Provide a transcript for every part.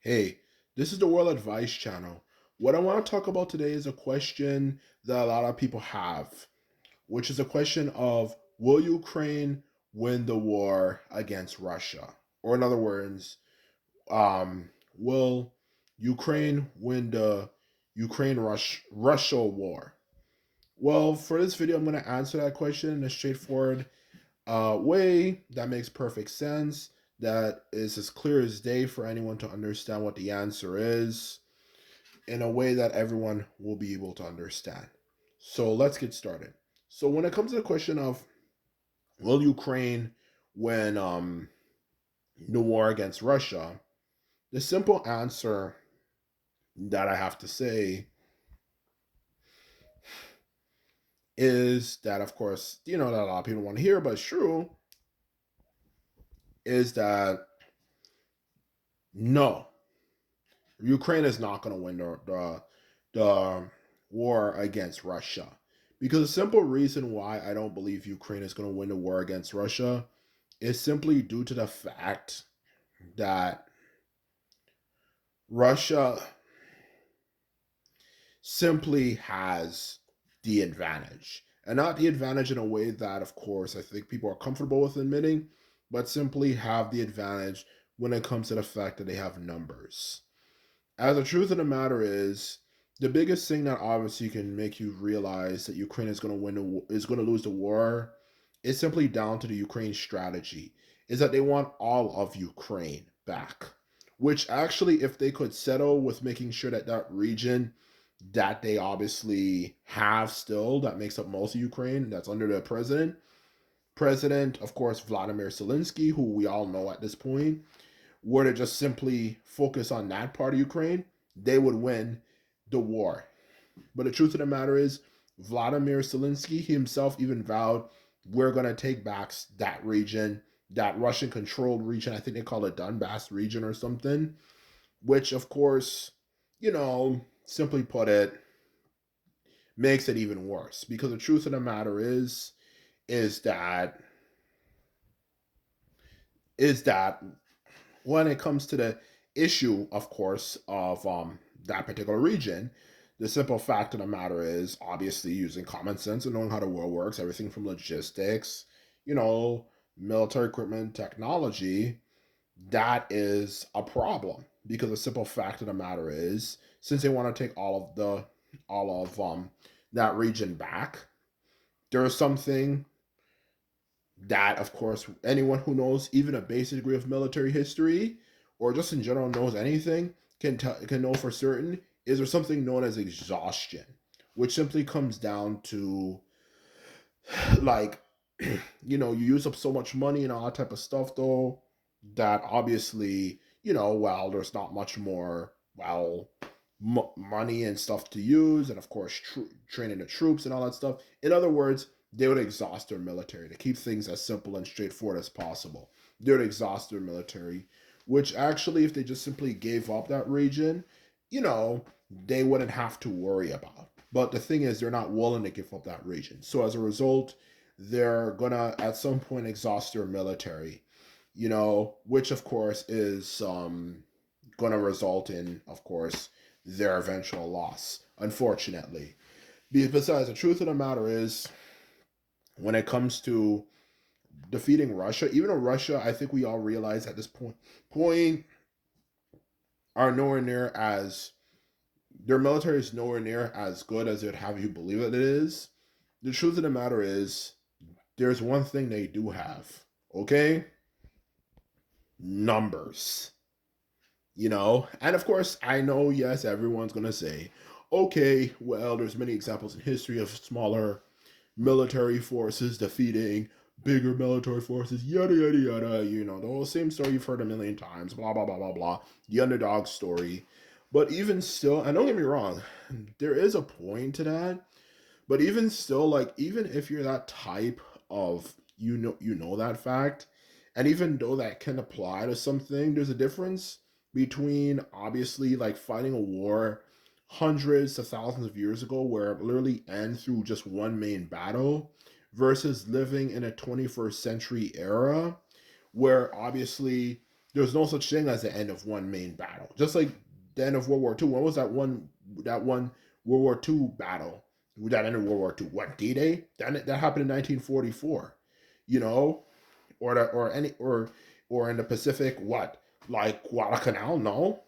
Hey, this is the World Advice Channel. What I want to talk about today is a question that a lot of people have, which is a question of will Ukraine win the war against Russia? Or, in other words, will Ukraine win the Russia war? Well, for this video, I'm going to answer that question in a straightforward way that makes perfect sense, that is as clear as day for anyone to understand what the answer is in a way that everyone will be able to understand. So let's get started. So when it comes to the question of will Ukraine win the war against Russia, the simple answer that I have to say is that, of course, that a lot of people want to hear, but it's true, is that no, Ukraine is not going to win the war against Russia. Because the simple reason why I don't believe Ukraine is going to win the war against Russia is simply due to the fact that Russia simply has the advantage. And not the advantage in a way that, of course, I think people are comfortable with admitting, but simply have the advantage when it comes to the fact that they have numbers. As the truth of the matter is, the biggest thing that obviously can make you realize that Ukraine is going to is going to lose the war is simply down to the Ukraine strategy. Is that they want all of Ukraine back, which actually, if they could settle with making sure that that region that they obviously have still that makes up most of Ukraine, that's under the president, of course, Vladimir Zelensky, who we all know at this point, were to just simply focus on that part of Ukraine, they would win the war. But the truth of the matter is, Vladimir Zelensky himself even vowed, we're going to take back that region, that Russian controlled region. I think they call it Donbass region or something, which, of course, simply put it, makes it even worse. Because the truth of the matter is that is that when it comes to the issue, of course, of that particular region, the simple fact of the matter is obviously using common sense and knowing how the world works, everything from logistics, you know, military equipment, technology, that is a problem. Because the simple fact of the matter is, since they want to take all of that region back, there is something that, of course, anyone who knows even a basic degree of military history or just in general knows anything can know for certain is there something known as exhaustion, which simply comes down to like you use up so much money and all that type of stuff though that obviously well there's not much more money and stuff to use, and of course training the troops and all that stuff. In other words, they would exhaust their military to keep things as simple and straightforward as possible. They would exhaust their military, which actually, if they just simply gave up that region, you know, they wouldn't have to worry about. But the thing is, they're not willing to give up that region. So as a result, they're gonna at some point exhaust their military, which of course is gonna result in, of course, their eventual loss, unfortunately. Besides, the truth of the matter is, when it comes to defeating Russia, even though Russia, I think we all realize at this point are nowhere near as their military is nowhere near as good as they'd have you believe that it is. The truth of the matter is, there's one thing they do have, okay? Numbers. And of course, I know, yes, everyone's going to say, okay, well, there's many examples in history of smaller military forces defeating bigger military forces, yada, yada, yada. The whole same story you've heard a million times, blah, blah, blah, blah, blah. The underdog story. But even still, and don't get me wrong, there is a point to that. But even still, like, even if you're that type of, you know that fact, and even though that can apply to something, there's a difference between obviously like fighting a war hundreds to thousands of years ago where it literally ends through just one main battle versus living in a 21st century era where obviously There's no such thing as the end of one main battle. Just like the end of World War II. When was that one World War II battle that ended World War II? What, D-Day? That happened in 1944. You know, or in the Pacific, what, like Guadalcanal? No,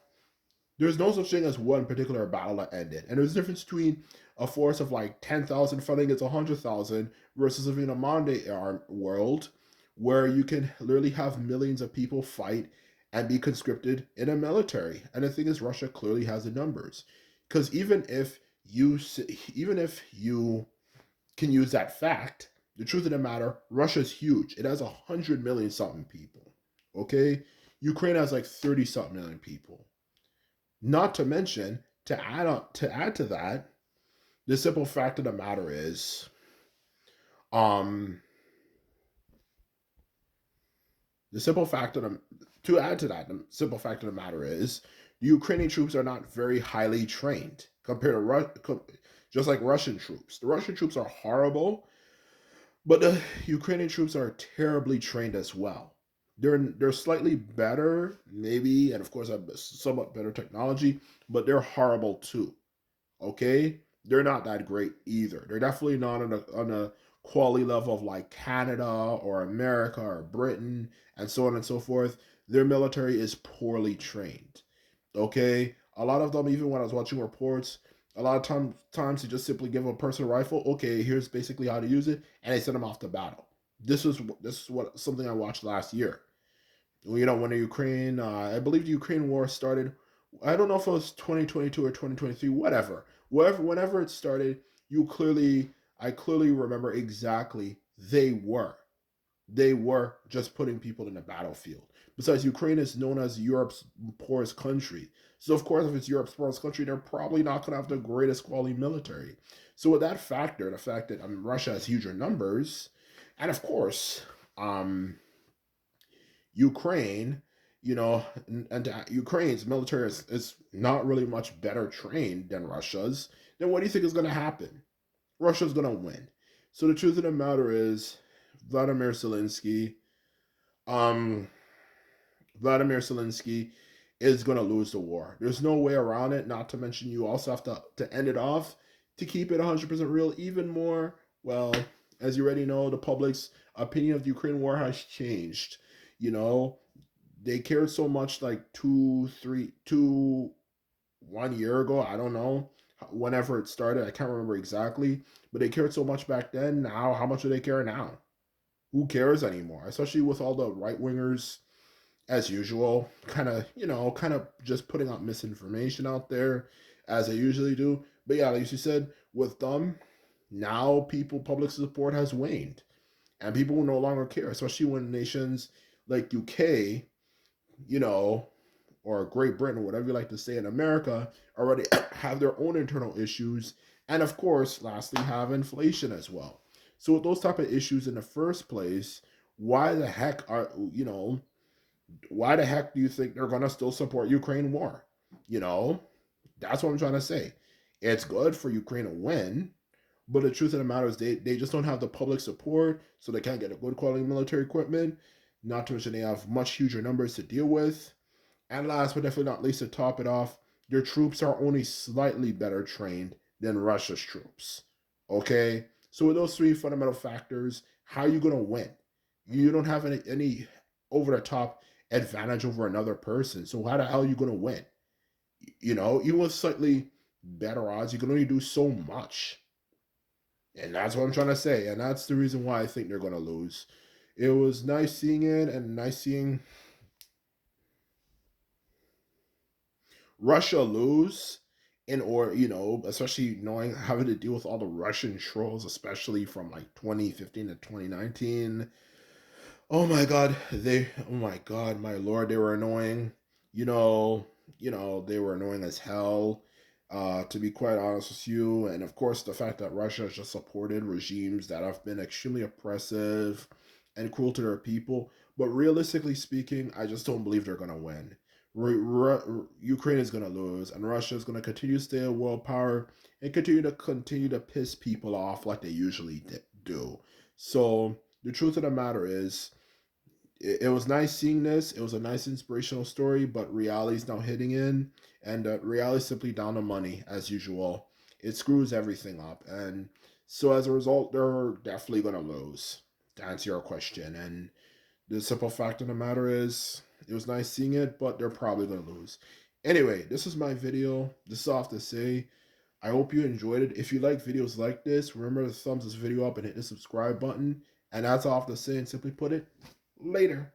there's no such thing as one particular battle that ended. And there's a difference between a force of like 10,000 fighting against 100,000 versus living in a modern day world where you can literally have millions of people fight and be conscripted in a military. And the thing is, Russia clearly has the numbers. Because even if you can use that fact, the truth of the matter, Russia's huge. It has 100 million something people. Okay? Ukraine has like 30 something million people. Not to mention, to add to that, the simple fact of the matter is, um, the simple fact of the to add to that, the simple fact of the matter is, the Ukrainian troops are not very highly trained compared to just like Russian troops. The Russian troops are horrible, but the Ukrainian troops are terribly trained as well. They're slightly better, maybe, and of course have somewhat better technology, but they're horrible too. Okay, they're not that great either. They're definitely not on a quality level of like Canada or America or Britain and so on and so forth. Their military is poorly trained. Okay, a lot of them, even when I was watching reports, a lot of times they just simply give a person a rifle. Okay, here's basically how to use it, and they send them off to battle. This is what something I watched last year. When the Ukraine, I believe the Ukraine war started. I don't know if it was 2022 or 2023, whenever it started, I clearly remember exactly they were just putting people in the battlefield. Besides, Ukraine is known as Europe's poorest country. So, of course, if it's Europe's poorest country, they're probably not going to have the greatest quality military. So, with that factor, the fact that Russia has huger numbers, and of course, Ukraine, and Ukraine's military is not really much better trained than Russia's, then what do you think is going to happen? Russia's going to win. So the truth of the matter is, Vladimir Zelensky, um, Vladimir Zelensky is going to lose the war. There's no way around it. Not to mention, you also have to end it off to keep it 100% real. Even more, well, as you already know, the public's opinion of the Ukraine war has changed. You know, they cared so much like 1 year ago. I don't know whenever it started. I can't remember exactly, but they cared so much back then. Now, how much do they care now? Who cares anymore? Especially with all the right wingers, as usual, kind of just putting out misinformation out there as they usually do. But yeah, like you said, with them, now public support has waned, and people will no longer care, especially when nations like UK, you know, or Great Britain, or whatever you like to say in America, already have their own internal issues, and of course, lastly, have inflation as well. So with those type of issues in the first place, why the heck are you know why the heck do you think they're gonna still support Ukraine war? You know, that's what I'm trying to say. It's good for Ukraine to win, but the truth of the matter is they just don't have the public support, so they can't get a good quality military equipment. Not to mention they have much huger numbers to deal with. And last but definitely not least, to top it off, their troops are only slightly better trained than Russia's troops. Okay? So with those three fundamental factors, how are you gonna win? You don't have any over the top advantage over another person. So how the hell are you gonna win? Even with slightly better odds, you can only do so much. And that's what I'm trying to say. And that's the reason why I think they're gonna lose. It was nice seeing it and nice seeing Russia lose or especially knowing having to deal with all the Russian trolls, especially from like 2015 to 2019. Oh my god, my lord, they were annoying. You know, they were annoying as hell. To be quite honest with you, and of course the fact that Russia has just supported regimes that have been extremely oppressive and cruel to their people. But realistically speaking, I just don't believe they're gonna win. Ukraine is gonna lose, and Russia is gonna continue to stay a world power and continue to piss people off like they usually do. So the truth of the matter is, it was nice seeing this. It was a nice inspirational story, but reality's now hitting in, and reality's simply down to money as usual. It screws everything up, and so as a result, they're definitely gonna lose. To answer your question, and the simple fact of the matter is, it was nice seeing it, but they're probably gonna lose. Anyway, this is my video. This is all I have to say. I hope you enjoyed it. If you like videos like this, remember to thumbs this video up and hit the subscribe button. And that's all I have to say, and simply put it, later.